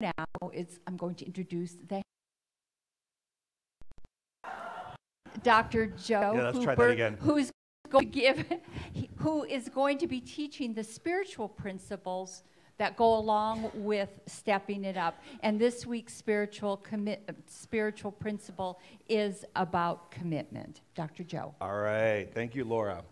now is I'm going to introduce the Dr. Joe let's try that Hooper, again. who is going to be teaching the spiritual principles that go along with stepping it up. And this week's spiritual principle is about commitment. Dr. Joe. All right. Thank you, Laura.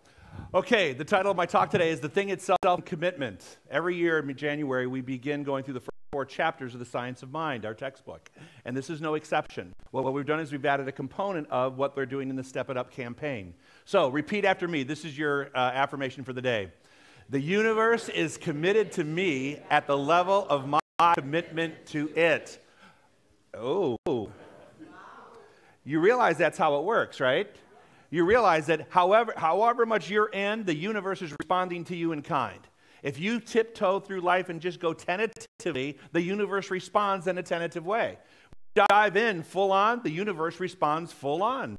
Okay, the title of my talk today is The Thing Itself, Commitment. Every year in January, we begin going through the first 4 chapters of the Science of Mind, our textbook. And this is no exception. Well, what we've done is we've added a component of what we're doing in the Step It Up campaign. So repeat after me. This is your affirmation for the day. The universe is committed to me at the level of my commitment to it. Oh. You realize that's how it works, right? You realize that however much you're in, the universe is responding to you in kind. If you tiptoe through life and just go tentatively, the universe responds in a tentative way. Dive in full on, the universe responds full on.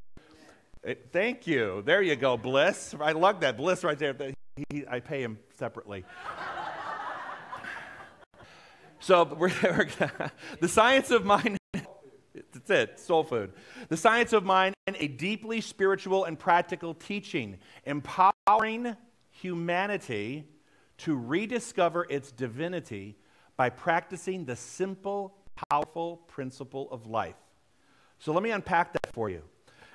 Thank you. There you go, Bliss. I love that. Bliss right there. I pay him separately. So the science of mind, that's it, soul food. The science of mind, a deeply spiritual and practical teaching, empowering humanity to rediscover its divinity by practicing the simple, powerful principle of life. So let me unpack that for you.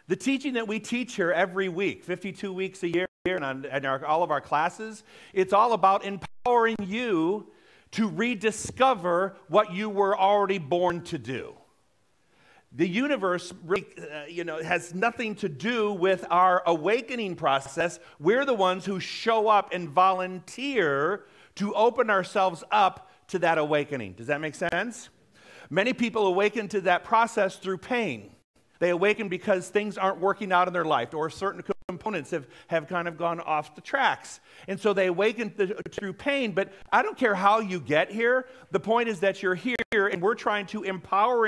The teaching that we teach here every week, 52 weeks a year, and all of our classes, it's all about empowering you to rediscover what you were already born to do. The universe really, has nothing to do with our awakening process. We're the ones who show up and volunteer to open ourselves up to that awakening. Does that make sense? Many people awaken to that process through pain. They awaken because things aren't working out in their life, or certain components have kind of gone off the tracks. And so they awaken through pain, but I don't care how you get here. The point is that you're here, and we're trying to empower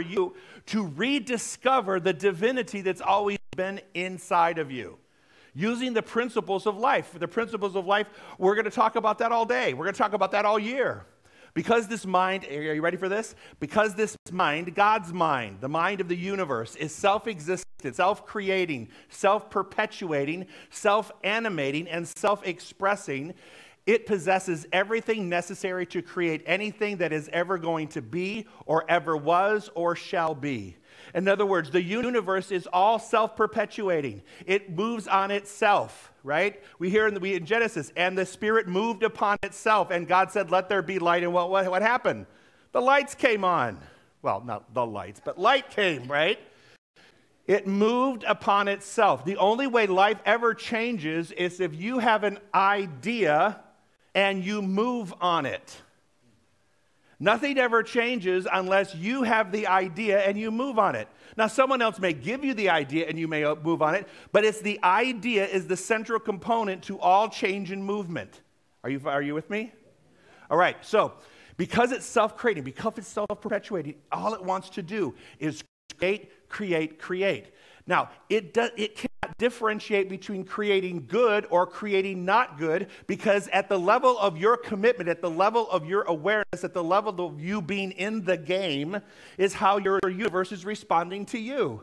you to rediscover the divinity that's always been inside of you. Using the principles of life. The principles of life, we're going to talk about that all day. We're going to talk about that all year. Because this mind, are you ready for this? Because this mind, God's mind, the mind of the universe, is self-existent, self-creating, self-perpetuating, self-animating, and self-expressing, it possesses everything necessary to create anything that is ever going to be, or ever was, or shall be. In other words, the universe is all self-perpetuating. It moves on itself, right? We hear in Genesis, and the Spirit moved upon itself, and God said, let there be light, and what happened? The lights came on. Well, not the lights, but light came, right? It moved upon itself. The only way life ever changes is if you have an idea and you move on it. Nothing ever changes unless you have the idea and you move on it. Now, someone else may give you the idea and you may move on it, but it's the idea is the central component to all change and movement. Are you with me? All right, so because it's self-creating, because it's self-perpetuating, all it wants to do is create. Now, it cannot differentiate between creating good or creating not good, because at the level of your commitment, at the level of your awareness, at the level of you being in the game, is how your universe is responding to you.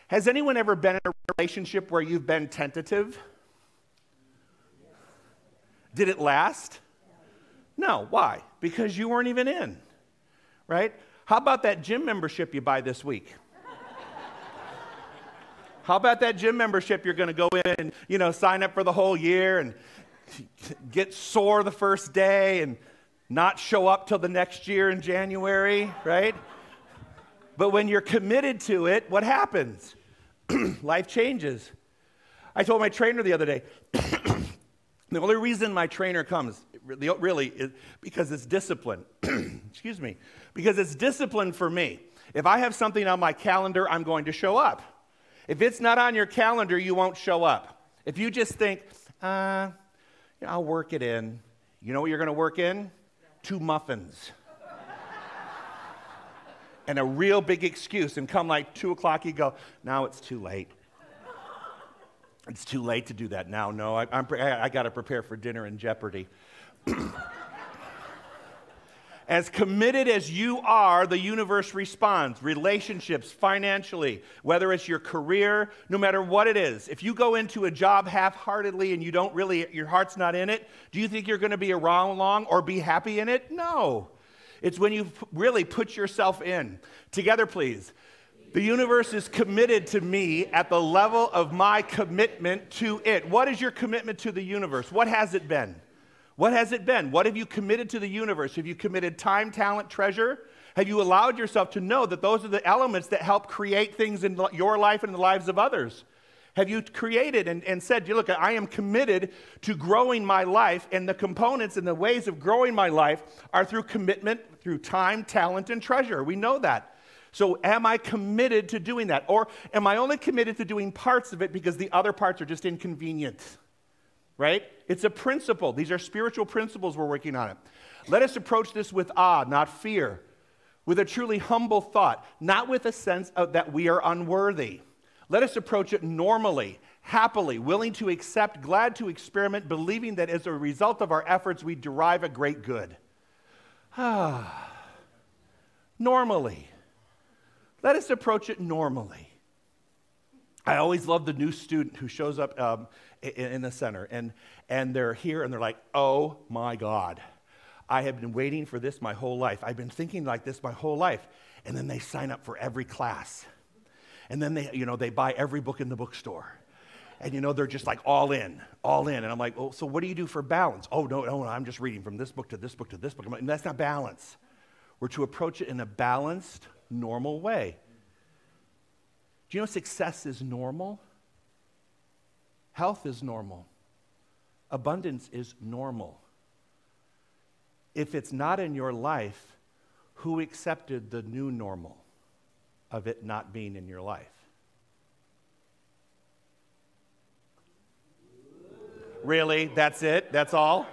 Has anyone ever been in a relationship where you've been tentative? Did it last? No. Why? Because you weren't even in, right? How about that gym membership you buy this week? How about that gym membership you're going to go in and, sign up for the whole year and get sore the first day and not show up till the next year in January, right? But when you're committed to it, what happens? Life changes. I told my trainer the other day, the only reason my trainer comes really is because it's discipline. Excuse me. Because it's discipline for me. If I have something on my calendar, I'm going to show up. If it's not on your calendar, you won't show up. If you just think, I'll work it in. You know what you're going to work in? 2 muffins. And a real big excuse. And come like 2 o'clock, you go, now it's too late. It's too late to do that now. No, I got to prepare for dinner in Jeopardy. As committed as you are, the universe responds. Relationships, financially, whether it's your career, no matter what it is. If you go into a job half-heartedly and you don't really, your heart's not in it, do you think you're going to be around long or be happy in it? No. It's when you really put yourself in. Together, please. The universe is committed to me at the level of my commitment to it. What is your commitment to the universe? What has it been? What has it been? What have you committed to the universe? Have you committed time, talent, treasure? Have you allowed yourself to know that those are the elements that help create things in your life and in the lives of others? Have you created and said, look, I am committed to growing my life, and the components and the ways of growing my life are through commitment, through time, talent, and treasure. We know that. So am I committed to doing that? Or am I only committed to doing parts of it because the other parts are just inconvenient? Right? It's a principle. These are spiritual principles we're working on it. Let us approach this with awe, not fear, with a truly humble thought, not with a sense of that we are unworthy. Let us approach it normally, happily, willing to accept, glad to experiment, believing that as a result of our efforts, we derive a great good. Normally. Let us approach it normally. I always love the new student who shows up in the center, and they're here, and they're like, oh, my God. I have been waiting for this my whole life. I've been thinking like this my whole life. And then they sign up for every class. And then they buy every book in the bookstore. And, they're just like all in. And I'm like, well, so what do you do for balance? Oh, no, I'm just reading from this book to this book to this book. And that's not balance. We're to approach it in a balanced, normal way. Do you know success is normal? Health is normal. Abundance is normal. If it's not in your life, who accepted the new normal of it not being in your life? Really? That's it? That's all?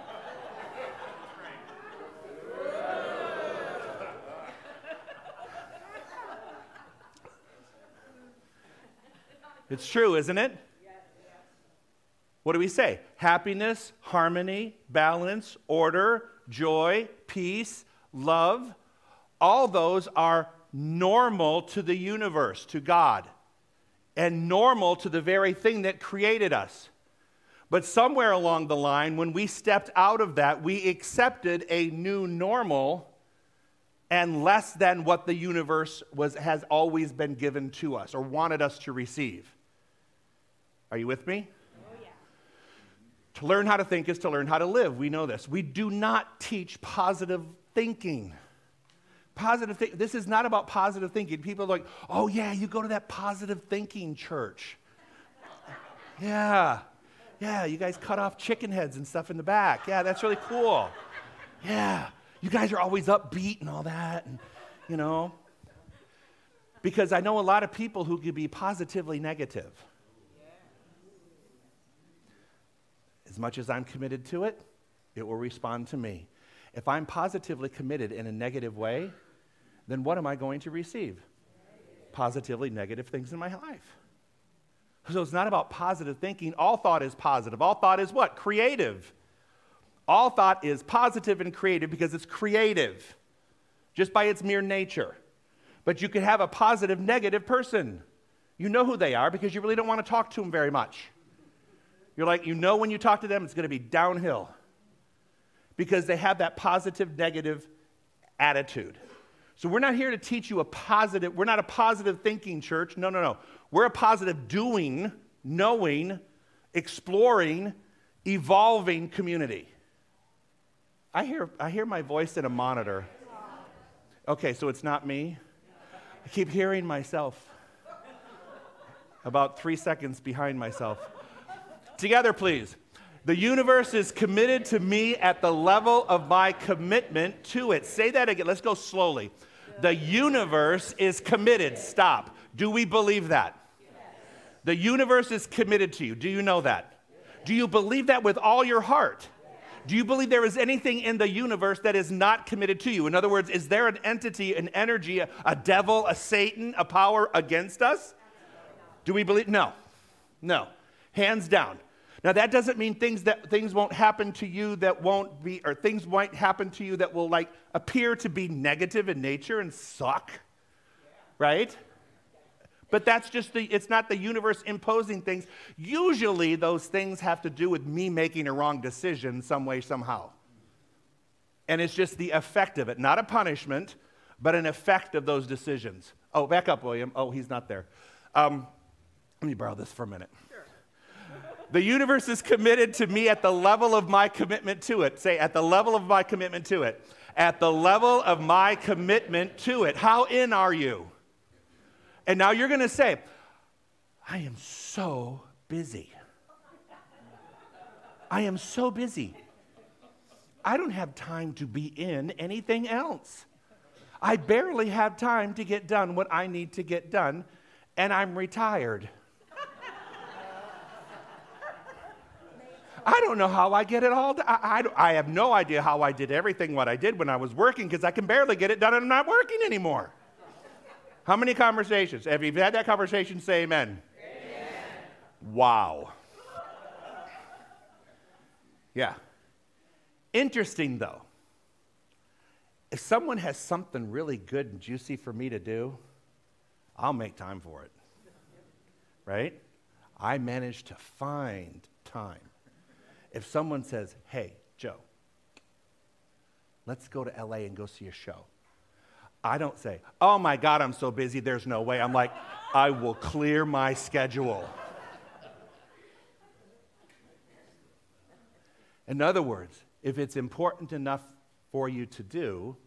It's true, isn't it? What do we say? Happiness, harmony, balance, order, joy, peace, love. All those are normal to the universe, to God, and normal to the very thing that created us. But somewhere along the line, when we stepped out of that, we accepted a new normal and less than what the universe has always been given to us or wanted us to receive. Are you with me? Oh, yeah. To learn how to think is to learn how to live. We know this. We do not teach positive thinking. This is not about positive thinking. People are like, oh, yeah, you go to that positive thinking church. Yeah, you guys cut off chicken heads and stuff in the back. Yeah, that's really cool. Yeah, you guys are always upbeat and all that, and, Because I know a lot of people who could be positively negative. As much as I'm committed to it, it will respond to me. If I'm positively committed in a negative way, then what am I going to receive? Positively negative things in my life. So it's not about positive thinking. All thought is positive. All thought is what? Creative. All thought is positive and creative because it's creative, just by its mere nature. But you could have a positive, negative person. You know who they are because you really don't want to talk to them very much. You're like, when you talk to them, it's going to be downhill because they have that positive, negative attitude. So we're not here to teach you we're not a positive thinking church. No. We're a positive doing, knowing, exploring, evolving community. I hear my voice in a monitor. Okay, so it's not me. I keep hearing myself about 3 seconds behind myself. Together, please. The universe is committed to me at the level of my commitment to it. Say that again. Let's go slowly. The universe is committed. Stop. Do we believe that? Yes. The universe is committed to you. Do you know that? Yes. Do you believe that with all your heart? Yes. Do you believe there is anything in the universe that is not committed to you? In other words, is there an entity, an energy, a devil, a Satan, a power against us? Do we believe? No. Hands down. Now, that doesn't mean things won't happen to you that won't be, or things might happen to you that will like appear to be negative in nature and suck, right? But that's just it's not the universe imposing things. Usually those things have to do with me making a wrong decision some way, somehow. And it's just the effect of it, not a punishment, but an effect of those decisions. Oh, back up, William. Oh, he's not there. Let me borrow this for a minute. The universe is committed to me at the level of my commitment to it. Say, at the level of my commitment to it. At the level of my commitment to it. How in are you? And now you're going to say, I am so busy. I am so busy. I don't have time to be in anything else. I barely have time to get done what I need to get done, and I'm retired. I don't know how I get it all done. I have no idea how I did everything what I did when I was working because I can barely get it done and I'm not working anymore. How many conversations? Have you had that conversation? Say amen. Amen. Wow. Yeah. Interesting though. If someone has something really good and juicy for me to do, I'll make time for it. Right? I managed to find time. If someone says, hey, Joe, let's go to LA and go see a show. I don't say, oh my God, I'm so busy, there's no way. I'm like, I will clear my schedule. In other words, if it's important enough for you to do,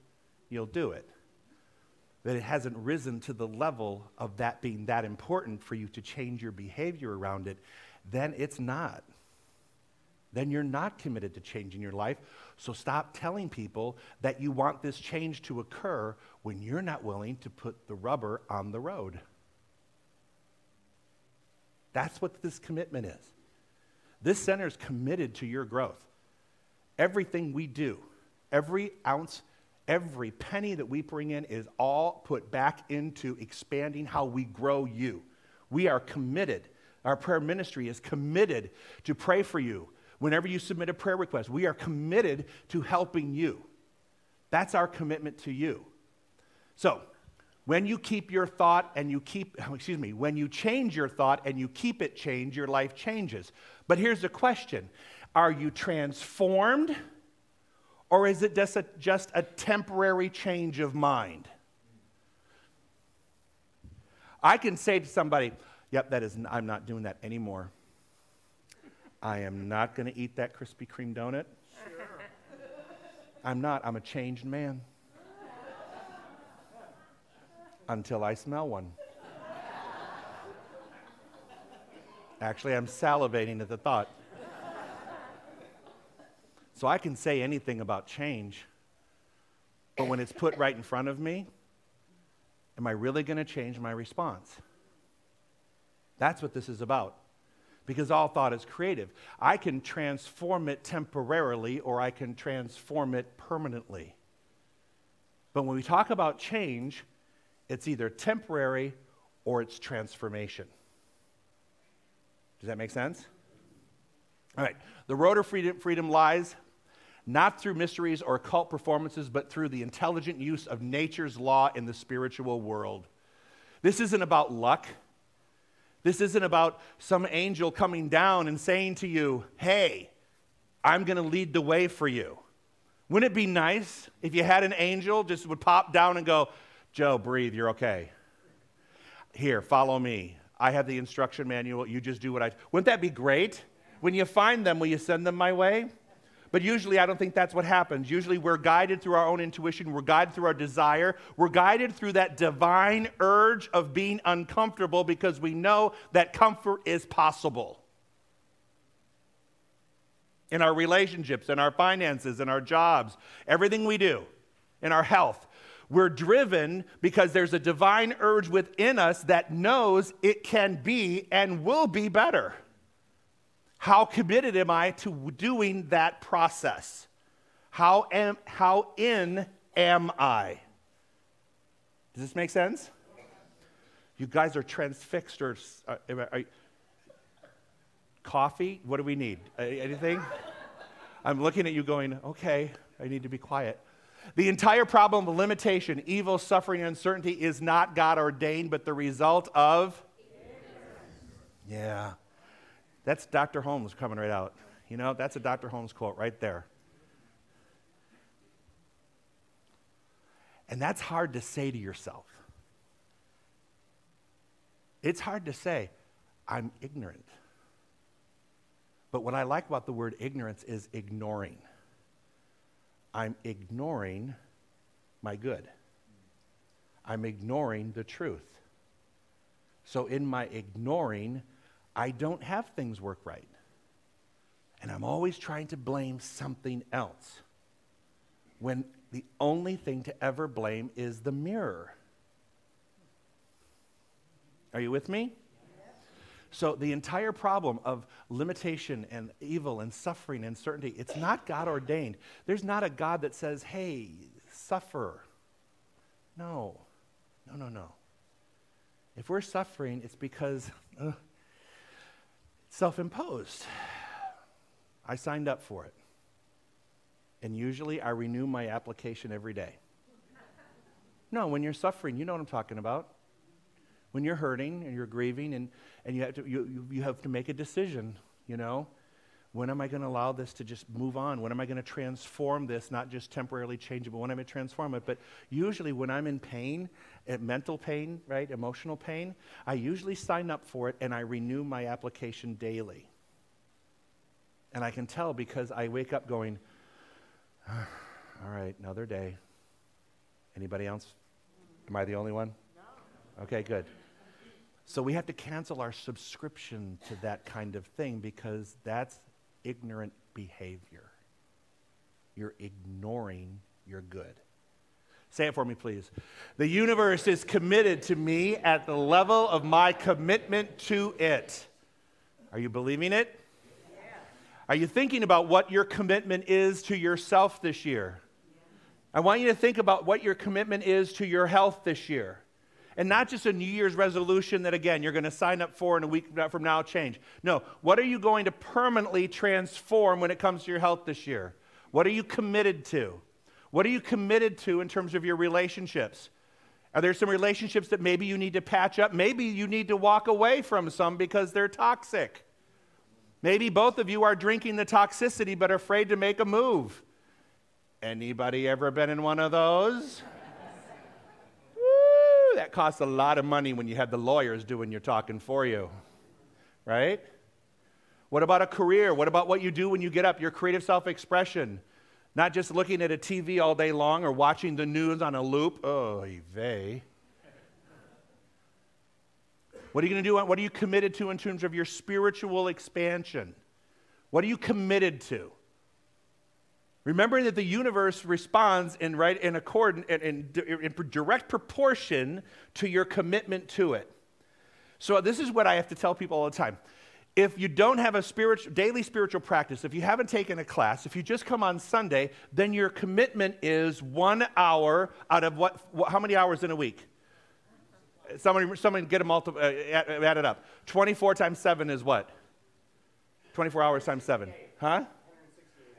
you'll do it. That it hasn't risen to the level of that being that important for you to change your behavior around it, then it's not. Then you're not committed to changing your life. So stop telling people that you want this change to occur when you're not willing to put the rubber on the road. That's what this commitment is. This center is committed to your growth. Everything we do, every ounce, every penny that we bring in is all put back into expanding how we grow you. We are committed. Our prayer ministry is committed to pray for you. Whenever you submit a prayer request, we are committed to helping you. That's our commitment to you. So, when you keep your thought and when you change your thought and you keep it changed, your life changes. But here's the question. Are you transformed or is it just a temporary change of mind? I can say to somebody, yep, I'm not doing that anymore. I am not going to eat that Krispy Kreme donut. Sure. I'm not. I'm a changed man. Until I smell one. Actually, I'm salivating at the thought. So I can say anything about change, but when it's put right in front of me, am I really going to change my response? That's what this is about. Because all thought is creative. I can transform it temporarily or I can transform it permanently. But when we talk about change, it's either temporary or it's transformation. Does that make sense? All right. The road of freedom lies not through mysteries or occult performances, but through the intelligent use of nature's law in the spiritual world. This isn't about luck. This isn't about some angel coming down and saying to you, hey, I'm going to lead the way for you. Wouldn't it be nice if you had an angel just would pop down and go, Joe, breathe, you're okay. Here, follow me. I have the instruction manual. You just do what I... Wouldn't that be great? When you find them, will you send them my way? But usually I don't think that's what happens. Usually we're guided through our own intuition. We're guided through our desire. We're guided through that divine urge of being uncomfortable because we know that comfort is possible. In our relationships, in our finances, in our jobs, everything we do, in our health, we're driven because there's a divine urge within us that knows it can be and will be better. How committed am I to doing that process? How in am I? Does this make sense? You guys are transfixed or Coffee? What do we need? Anything? I'm looking at you going, okay, I need to be quiet. The entire problem of limitation, evil, suffering, and uncertainty is not God ordained, but the result of? Yeah. That's Dr. Holmes coming right out. You know, that's a Dr. Holmes quote right there. And that's hard to say to yourself. It's hard to say, I'm ignorant. But what I like about the word ignorance is ignoring. I'm ignoring my good. I'm ignoring the truth. So in my ignoring, I don't have things work right. And I'm always trying to blame something else, when the only thing to ever blame is the mirror. Are you with me? So the entire problem of limitation and evil and suffering and uncertainty, it's not God ordained. There's not a God that says, hey, suffer. No. If we're suffering, it's because it's self-imposed. I signed up for it. And usually I renew my application every day. No, when you're suffering, you know what I'm talking about. When you're hurting and you're grieving and you have to make a decision, you know. When am I going to allow this to just move on? When am I going to transform this, not just temporarily change it, but when am I going to transform it? But usually when I'm in pain, mental pain, right, emotional pain, I usually sign up for it and I renew my application daily. And I can tell because I wake up going, all right, another day. Anybody else? Am I the only one? No. Okay, good. So we have to cancel our subscription to that kind of thing because that's ignorant behavior. You're ignoring your good. Say it for me, please. The universe is committed to me at the level of my commitment to it. Are you believing it? Are you thinking about what your commitment is to yourself this year? I want you to think about what your commitment is to your health this year. And not just a New Year's resolution that, again, you're going to sign up for and a week from now change. No, what are you going to permanently transform when it comes to your health this year? What are you committed to? What are you committed to in terms of your relationships? Are there some relationships that maybe you need to patch up? Maybe you need to walk away from some because they're toxic. Maybe both of you are drinking the toxicity but afraid to make a move. Anybody ever been in one of those? Woo, that costs a lot of money when you have the lawyers doing your talking for you, right? What about a career? What about what you do when you get up, your creative self-expression? Not just looking at a TV all day long or watching the news on a loop. Oh, vey. What are you going to do? What are you committed to in terms of your spiritual expansion? What are you committed to? Remembering that the universe responds in direct proportion to your commitment to it. So this is what I have to tell people all the time. If you don't have a daily spiritual practice, if you haven't taken a class, if you just come on Sunday, then your commitment is 1 hour out of how many hours in a week? Somebody get add it up. 24 times 7 is what? 24 hours times 7. Huh?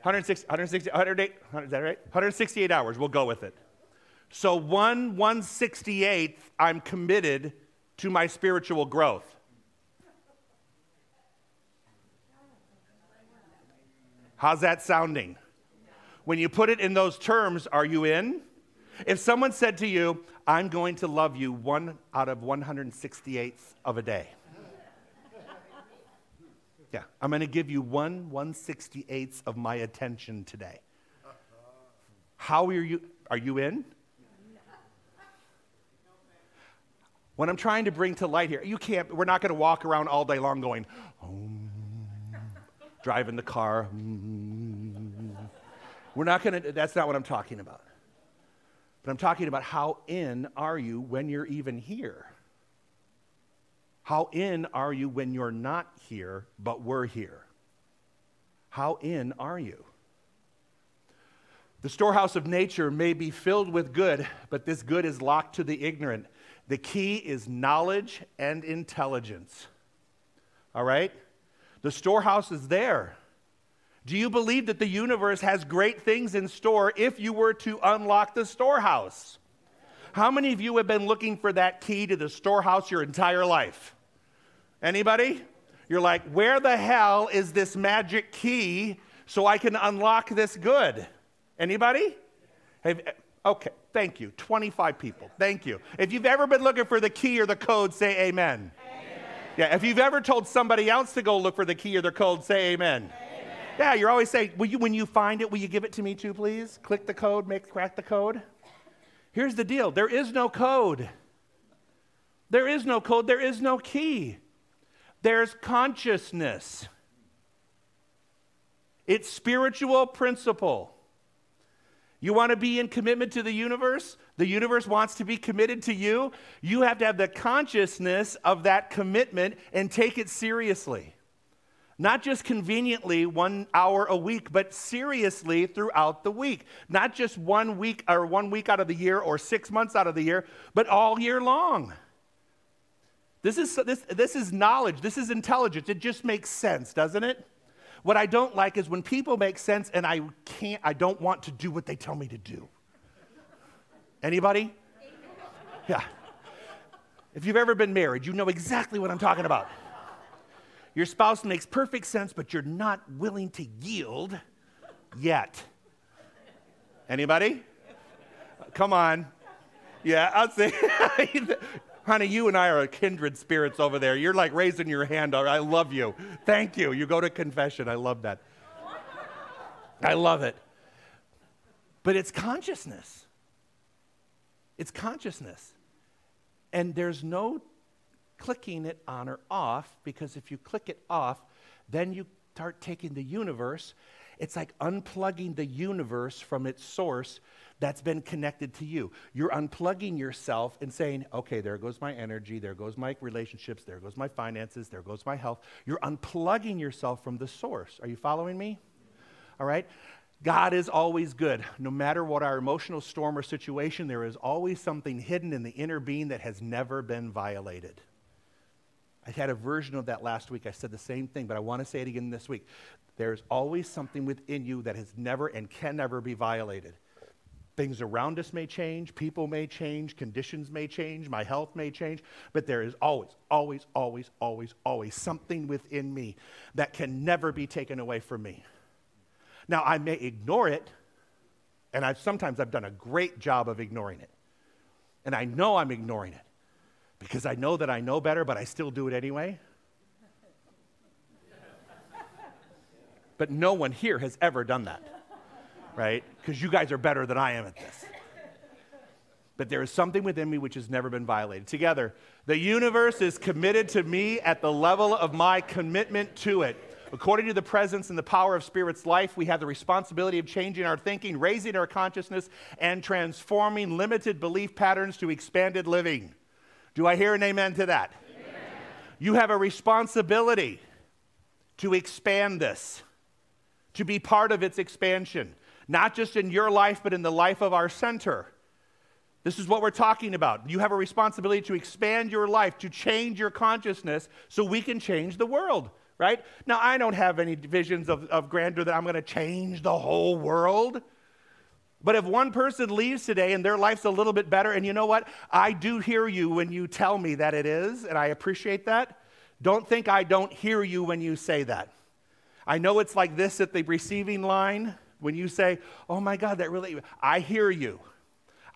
168 hours. We'll go with it. So 1/168th, I'm committed to my spiritual growth. How's that sounding? When you put it in those terms, are you in? If someone said to you, I'm going to love you 1 out of 168th of a day. Yeah, I'm going to give you 1/168th of my attention today. How are you? Are you in? What I'm trying to bring to light here, we're not going to walk around all day long going, driving the car. We're not going to, that's not what I'm talking about. But I'm talking about how in are you when you're even here? How in are you when you're not here, but we're here? How in are you? The storehouse of nature may be filled with good, but this good is locked to the ignorant. The key is knowledge and intelligence. All right? The storehouse is there. Do you believe that the universe has great things in store if you were to unlock the storehouse? How many of you have been looking for that key to the storehouse your entire life? Anybody? You're like, where the hell is this magic key so I can unlock this good? Anybody? Okay, thank you. 25 people. Thank you. If you've ever been looking for the key or the code, say amen. Amen. Yeah, if you've ever told somebody else to go look for the key or the code, say amen. Amen. Yeah, you're always saying, when you find it, will you give it to me too, please? Click the code, crack the code. Here's the deal. There is no code. There is no code. There is no key. There's consciousness. It's spiritual principle. You want to be in commitment to the universe? The universe wants to be committed to you. You have to have the consciousness of that commitment and take it seriously. Not just conveniently 1 hour a week, but seriously throughout the week. Not just 1 week or 1 week out of the year or 6 months out of the year, but all year long. This is knowledge. This is intelligence. It just makes sense, doesn't it? What I don't like is when people make sense and I don't want to do what they tell me to do. Anybody? Yeah. If you've ever been married, you know exactly what I'm talking about. Your spouse makes perfect sense, but you're not willing to yield yet. Anybody? Come on. Yeah, I'll say, honey, you and I are kindred spirits over there. You're like raising your hand. I love you. Thank you. You go to confession. I love that. I love it. But it's consciousness. It's consciousness. And there's no clicking it on or off, because if you click it off, then you start taking the universe. It's like unplugging the universe from its source that's been connected to you. You're unplugging yourself and saying, okay, there goes my energy, there goes my relationships, there goes my finances, there goes my health. You're unplugging yourself from the source. Are you following me? All right? God is always good. No matter what our emotional storm or situation, there is always something hidden in the inner being that has never been violated. I had a version of that last week. I said the same thing, but I want to say it again this week. There's always something within you that has never and can never be violated. Things around us may change, people may change, conditions may change, my health may change, but there is always, always, always, always, always something within me that can never be taken away from me. Now, I may ignore it, and sometimes I've done a great job of ignoring it. And I know I'm ignoring it because I know that I know better, but I still do it anyway. But no one here has ever done that, right? Because you guys are better than I am at this. But there is something within me which has never been violated. Together, the universe is committed to me at the level of my commitment to it. According to the presence and the power of Spirit's life, we have the responsibility of changing our thinking, raising our consciousness, and transforming limited belief patterns to expanded living. Do I hear an amen to that? Amen. You have a responsibility to expand this, to be part of its expansion, not just in your life, but in the life of our center. This is what we're talking about. You have a responsibility to expand your life, to change your consciousness so we can change the world. Right? Now, I don't have any visions of grandeur that I'm going to change the whole world. But if one person leaves today and their life's a little bit better, and you know what? I do hear you when you tell me that it is, and I appreciate that. Don't think I don't hear you when you say that. I know it's like this at the receiving line when you say, oh my God, that really, I hear you.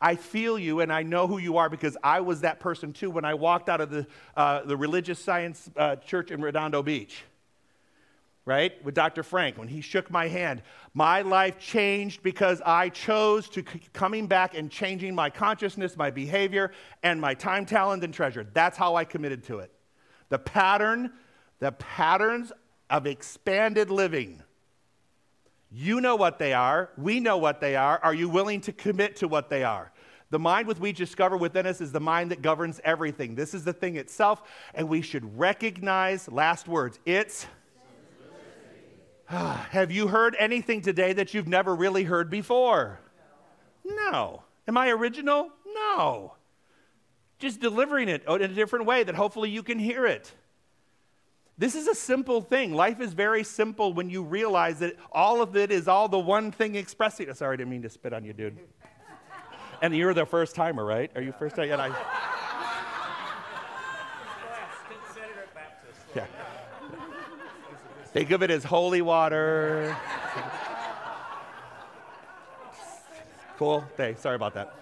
I feel you, and I know who you are because I was that person too when I walked out of the religious science church in Redondo Beach. Right? With Dr. Frank, when he shook my hand, my life changed because I chose to coming back and changing my consciousness, my behavior, and my time, talent, and treasure. That's how I committed to it. The patterns of expanded living. You know what they are. We know what they are. Are you willing to commit to what they are? The mind which we discover within us is the mind that governs everything. This is the thing itself, and we should recognize, last words, it's... Have you heard anything today that you've never really heard before? No. Am I original? No. Just delivering it in a different way that hopefully you can hear it. This is a simple thing. Life is very simple when you realize that all of it is all the one thing expressing. Sorry, I didn't mean to spit on you, dude. And you're the first timer, right? Are you first time? Yeah. Think of it as holy water. Cool. Hey, sorry about that.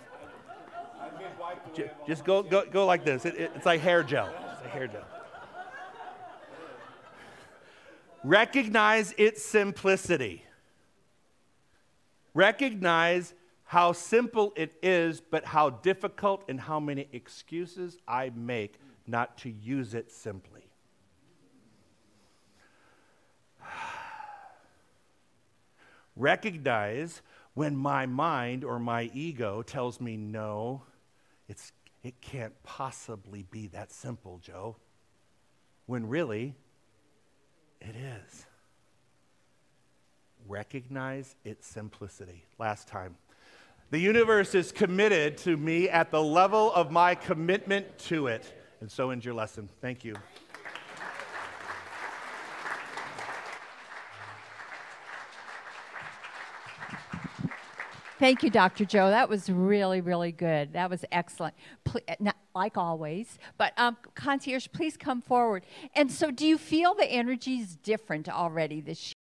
Just go like this. It's like hair gel. It's like hair gel. Recognize its simplicity. Recognize how simple it is, but how difficult and how many excuses I make not to use it simply. Recognize when my mind or my ego tells me, no, it can't possibly be that simple, Joe, when really it is. Recognize its simplicity. Last time. The universe is committed to me at the level of my commitment to it. And so ends your lesson. Thank you. Thank you, Dr. Joe. That was really, really good. That was excellent. Not like always, but concierge, please come forward. And so do you feel the energy is different already this year?